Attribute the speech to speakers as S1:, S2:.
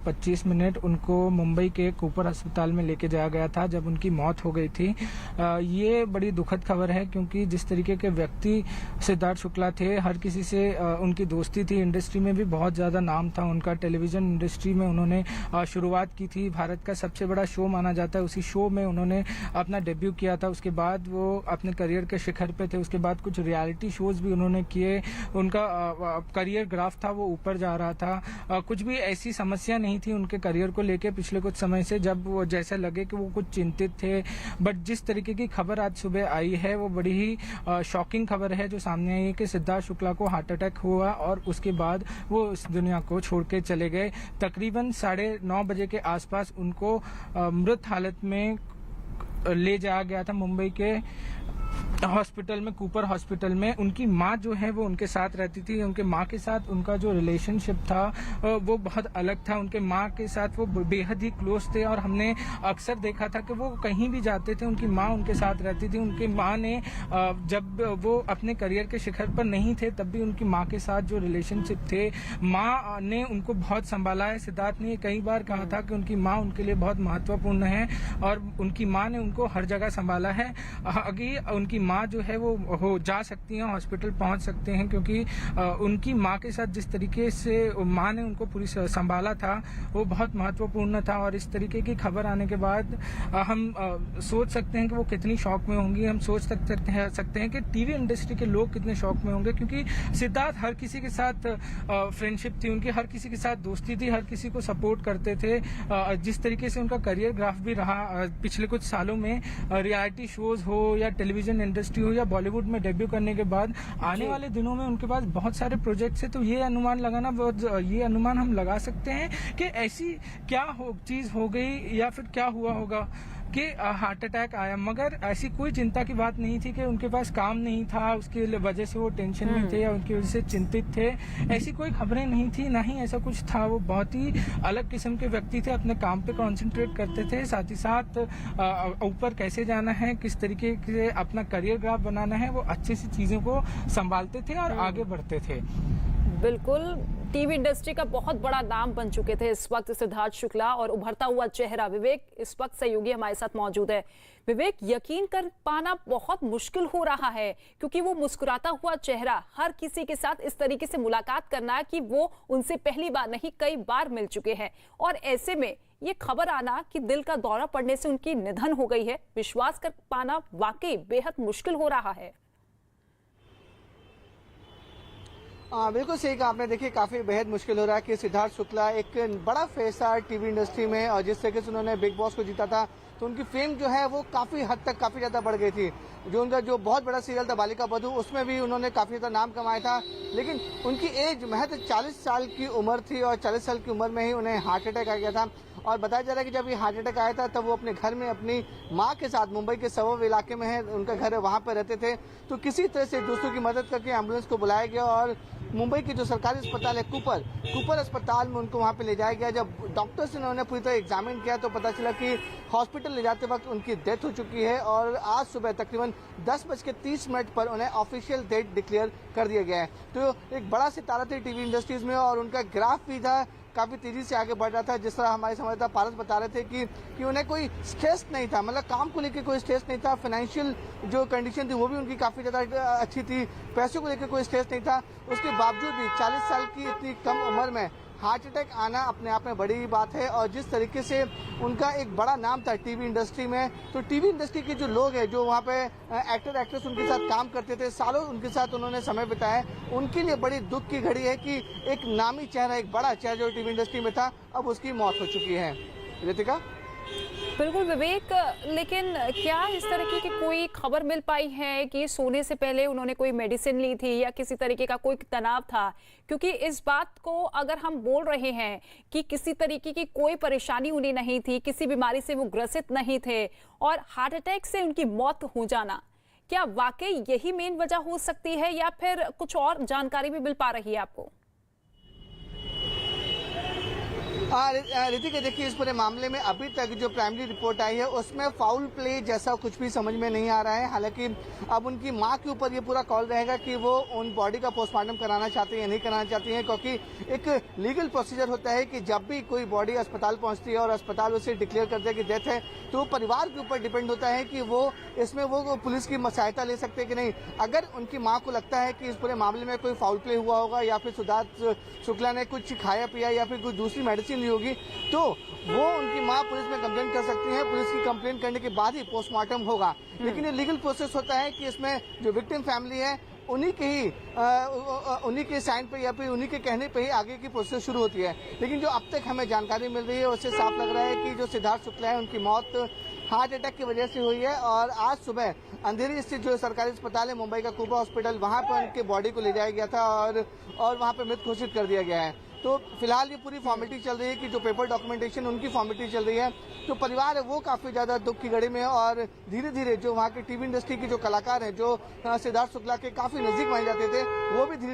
S1: 25 minute उनको मुंबई के Cooper अस्पताल में लेके जाया गया था जब उनकी मौत हो गई थी। ये बड़ी दुखद खबर है क्योंकि जिस तरीके के व्यक्ति सिद्धार्थ शुक्ला थे, हर किसी से उनकी दोस्ती थी। इंडस्ट्री में भी बहुत ज़्यादा नाम था उनका। टेलीविज़न इंडस्ट्री में उन्होंने शुरुआत की थी। भारत का सबसे बड़ा शो माना जाता है, उसी शो में उन्होंने अपना डेब्यू किया था। उसके बाद वो अपने करियर के शिखर पे थे। उसके बाद कुछ रियलिटी शोज़ भी उन्होंने किए। उनका करियर ग्राफ था वो ऊपर जा रहा था। कुछ भी ऐसी समस्या नहीं थी उनके करियर को लेके पिछले कुछ समय से, जब वो जैसे लगे कि वो कुछ चिंतित थे। बट जिस तरीके की खबर आज सुबह आई है वो बड़ी ही शॉकिंग खबर है जो सामने आई है कि सिद्धार्थ शुक्ला को हार्ट अटैक हुआ और उसके बाद वो इस दुनिया को छोड़ के चले गए। तकरीबन 9:30 बजे के आसपास उनको मृत हालत में ले जाया गया था मुंबई के हॉस्पिटल में, कूपर हॉस्पिटल में। उनकी माँ जो है वो उनके साथ रहती थी। उनके माँ के साथ उनका जो रिलेशनशिप था वो बहुत अलग था। उनके माँ के साथ वो बेहद ही क्लोज थे और हमने अक्सर देखा था कि वो कहीं भी जाते थे उनकी माँ उनके साथ रहती थी। उनकी माँ ने जब वो अपने करियर के शिखर पर नहीं थे तब भी उनकी माँ के साथ जो रिलेशनशिप थे, माँ ने उनको बहुत संभाला है। सिद्धार्थ ने कई बार कहा था कि उनकी माँ उनके लिए बहुत महत्वपूर्ण है और उनकी माँ ने उनको हर जगह संभाला है। आगे उनकी माँ जो है वो हो जा सकती हैं, हॉस्पिटल पहुंच सकते हैं, क्योंकि उनकी माँ के साथ जिस तरीके से माँ ने उनको पूरी संभाला था वो बहुत महत्वपूर्ण था। और इस तरीके की खबर आने के बाद हम सोच सकते हैं कि वो कितनी शॉक में होंगी। हम सोच सकते हैं कि टीवी इंडस्ट्री के लोग कितने शॉक में होंगे, क्योंकि सिद्धार्थ हर किसी के साथ फ्रेंडशिप थी उनकी, हर किसी के साथ दोस्ती थी, हर किसी को सपोर्ट करते थे। जिस तरीके से उनका करियर ग्राफ भी रहा पिछले कुछ सालों में, रियलिटी शोज हो या टेलीविजन इंडस्ट्री हो या बॉलीवुड में डेब्यू करने के बाद आने वाले दिनों में उनके पास बहुत सारे प्रोजेक्ट्स हैं। तो ये अनुमान हम लगा सकते हैं कि ऐसी क्या चीज हो गई या फिर क्या हुआ होगा कि हार्ट अटैक आया। मगर ऐसी कोई चिंता की बात नहीं थी कि उनके पास काम नहीं था, उसके वजह से वो टेंशन में थे या उनकी वजह से चिंतित थे। ऐसी कोई खबरें नहीं थी, ना ही ऐसा कुछ था। वो बहुत ही अलग किस्म के व्यक्ति थे, अपने काम पे कंसंट्रेट करते थे, साथ ही साथ ऊपर कैसे जाना है, किस तरीके से अपना करियर ग्राफ बनाना है, वो अच्छी सी चीजों को संभालते थे और आगे बढ़ते थे।
S2: बिल्कुल, टीवी इंडस्ट्री का बहुत बड़ा नाम बन चुके थे इस वक्त सिद्धार्थ शुक्ला और उभरता हुआ चेहरा विवेक इस वक्त सहयोगी हमारे साथ मौजूद है। विवेक, यकीन कर पाना बहुत मुश्किल हो रहा है क्योंकि वो मुस्कुराता हुआ चेहरा, हर किसी के साथ इस तरीके से मुलाकात करना कि वो उनसे पहली बार नहीं कई बार मिल चुके हैं, और ऐसे में ये खबर आना कि दिल का दौरा पड़ने से उनकी निधन हो गई है, विश्वास कर पाना वाकई बेहद मुश्किल हो रहा है।
S3: बिल्कुल सही कहा आपने। देखिए, काफी बेहद मुश्किल हो रहा है कि सिद्धार्थ शुक्ला एक बड़ा फेस था टीवी इंडस्ट्री में, और जिस तरीके से उन्होंने बिग बॉस को जीता था तो उनकी फेम जो है वो काफी हद तक काफी ज्यादा बढ़ गई थी। जो उनका जो बहुत बड़ा सीरियल था बालिका बधू, उसमें भी उन्होंने काफी ज्यादा नाम कमाया था। लेकिन उनकी एज महज 40 साल की उम्र थी और 40 साल की उम्र में ही उन्हें हार्ट अटैक आ गया था। और बताया जा रहा है कि जब ये हार्ट अटैक आया था तब वो अपने घर में अपनी माँ के साथ, मुंबई के सबब इलाके में है उनका घर है, वहाँ पर रहते थे। तो किसी तरह से दूसरों की मदद करके एम्बुलेंस को बुलाया गया और मुंबई की जो सरकारी अस्पताल है कूपर अस्पताल में उनको वहाँ पे ले जाया गया। जब डॉक्टर्स ने उन्हें पूरी तरह एग्जामिन किया तो पता चला कि हॉस्पिटल ले जाते वक्त उनकी डेथ हो चुकी है, और आज सुबह तकरीबन 10:30 पर उन्हें ऑफिशियल डेथ डिक्लेयर कर दिया गया है। तो एक बड़ा सितारा थे टीवी इंडस्ट्रीज में, और उनका ग्राफ भी था काफी तेजी से आगे बढ़ रहा था। जिस तरह हमारे संवाददाता पारस बता रहे थे कि उन्हें कोई स्ट्रेस नहीं था, मतलब काम को लेकर कोई स्ट्रेस नहीं था। फाइनेंशियल जो कंडीशन थी वो भी उनकी काफी ज्यादा अच्छी थी, पैसों को लेकर कोई स्ट्रेस नहीं था। उसके बावजूद भी 40 साल की इतनी कम उम्र में हार्ट अटैक आना अपने आप में बड़ी बात है। और जिस तरीके से उनका एक बड़ा नाम था टीवी इंडस्ट्री में, तो टीवी इंडस्ट्री के जो लोग हैं, जो वहाँ पे एक्टर एक्ट्रेस उनके साथ काम करते थे, सालों उनके साथ उन्होंने समय बिताया, उनके लिए बड़ी दुख की घड़ी है कि एक नामी चेहरा, एक बड़ा चेहरा जो टीवी इंडस्ट्री में था, अब उसकी मौत हो चुकी है। रितिका।
S2: बिल्कुल विवेक, लेकिन क्या इस तरीके की कोई खबर मिल पाई है कि सोने से पहले उन्होंने कोई मेडिसिन ली थी या किसी तरीके का कोई तनाव था? क्योंकि इस बात को अगर हम बोल रहे हैं कि किसी तरीके की कोई परेशानी उन्हें नहीं थी, किसी बीमारी से वो ग्रसित नहीं थे और हार्ट अटैक से उनकी मौत हो जाना, क्या वाकई यही मेन वजह हो सकती है या फिर कुछ और जानकारी भी मिल पा रही है आपको?
S3: ऋतिक देखिए, इस पूरे मामले में अभी तक जो प्राइमरी रिपोर्ट आई है उसमें फाउल प्ले जैसा कुछ भी समझ में नहीं आ रहा है। हालांकि अब उनकी मां के ऊपर ये पूरा कॉल रहेगा कि वो उन बॉडी का पोस्टमार्टम कराना चाहती है या नहीं कराना चाहती है, क्योंकि एक लीगल प्रोसीजर होता है कि जब भी कोई बॉडी अस्पताल पहुंचती है और अस्पताल उसे डिक्लेयर करता है कि डेथ है, तो परिवार के ऊपर डिपेंड होता है कि वो इसमें वो पुलिस की सहायता ले सकते हैं कि नहीं। अगर उनकी मां को लगता है कि इस पूरे मामले में कोई फाउल प्ले हुआ होगा या फिर सिद्धार्थ शुक्ला ने कुछ खाया पिया या फिर कोई दूसरी मेडिसिन ली होगी, तो वो उनकी मां पुलिस में कंप्लेंट कर सकती है। पुलिस की कंप्लेंट करने के बाद ही पोस्टमार्टम होगा। लेकिन ये लीगल प्रोसेस होता है कि इसमें जो विक्टिम फैमिली है उन्हीं के साइन पे या फिर उन्हीं के कहने पे ही आगे की प्रोसेस शुरू होती है। लेकिन जो अब तक हमें जानकारी मिल रही है उससे साफ लग रहा है कि जो सिद्धार्थ शुक्ला है उनकी मौत हार्ट अटैक की वजह से हुई है और आज सुबह अंधेरी स्थित जो सरकारी अस्पताल है मुंबई का कूपा हॉस्पिटल, वहां पर उनके बॉडी को ले जाया गया था और वहां पर मृत घोषित कर दिया गया है। तो फिलहाल ये पूरी फॉर्मेलिटी चल रही है कि जो पेपर डॉक्यूमेंटेशन उनकी फॉर्मेलिटी चल रही है। जो परिवार है वो काफी ज्यादा दुख की घड़ी में है और धीरे धीरे जो वहाँ के टीवी इंडस्ट्री के जो कलाकार हैं जो सिद्धार्थ शुक्ला के काफी नजदीक माने जाते थे वो भी धीरे